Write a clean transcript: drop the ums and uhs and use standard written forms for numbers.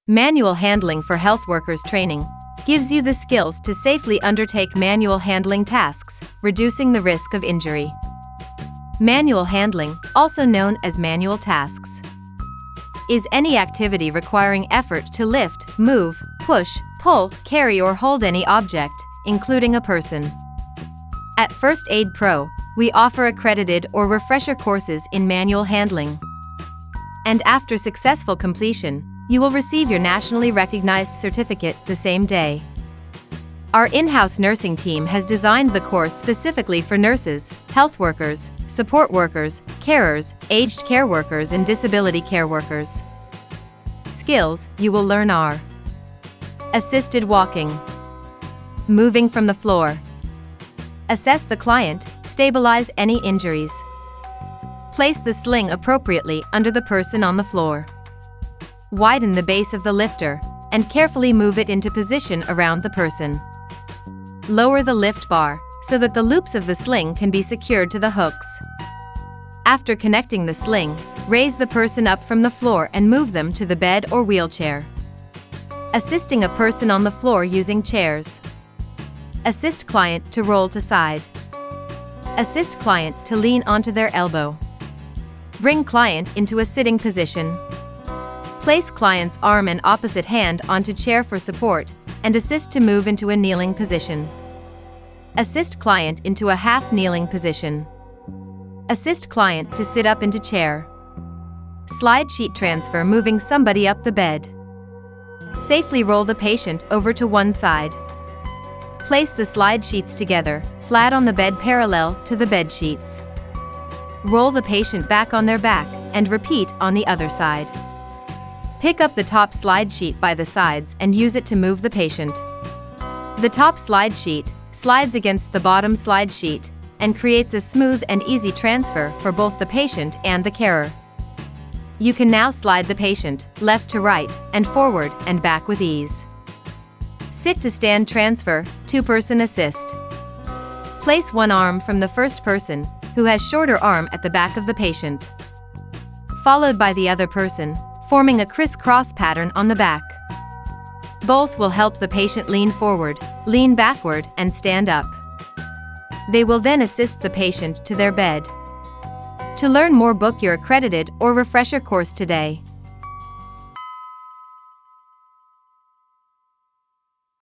Manual handling for health workers training gives you the skills to safely undertake manual handling tasks, reducing the risk of injury. Manual handling, also known as manual tasks, is any activity requiring effort to lift, move, push, pull, carry or hold any object, including a person. At FirstAidPro, we offer accredited or refresher courses in manual handling. And after successful completion, you will receive your nationally recognized certificate the same day. Our in-house nursing team has designed the course specifically for nurses, health workers, support workers, carers, aged care workers and disability care workers. Skills you will learn are: assisted walking, moving from the floor, assess the client, stabilize any injuries, place the sling appropriately under the person on the floor, widen the base of the lifter, and carefully move it into position around the person. Lower the lift bar, so that the loops of the sling can be secured to the hooks. After connecting the sling, raise the person up from the floor and move them to the bed or wheelchair. Assisting a person on the floor using chairs. Assist client to roll to side. Assist client to lean onto their elbow. Bring client into a sitting position. Place client's arm and opposite hand onto chair for support, and assist to move into a kneeling position. Assist client into a half-kneeling position. Assist client to sit up into chair. Slide sheet transfer, moving somebody up the bed. Safely roll the patient over to one side. Place the slide sheets together, flat on the bed parallel to the bed sheets. Roll the patient back on their back, and repeat on the other side. Pick up the top slide sheet by the sides and use it to move the patient. The top slide sheet slides against the bottom slide sheet and creates a smooth and easy transfer for both the patient and the carer. You can now slide the patient left to right and forward and back with ease. Sit to stand transfer, two-person assist. Place one arm from the first person, who has shorter arm at the back of the patient, followed by the other person, forming a crisscross pattern on the back. Both will help the patient lean forward, lean backward, and stand up. They will then assist the patient to their bed. To learn more, book your accredited or refresher course today.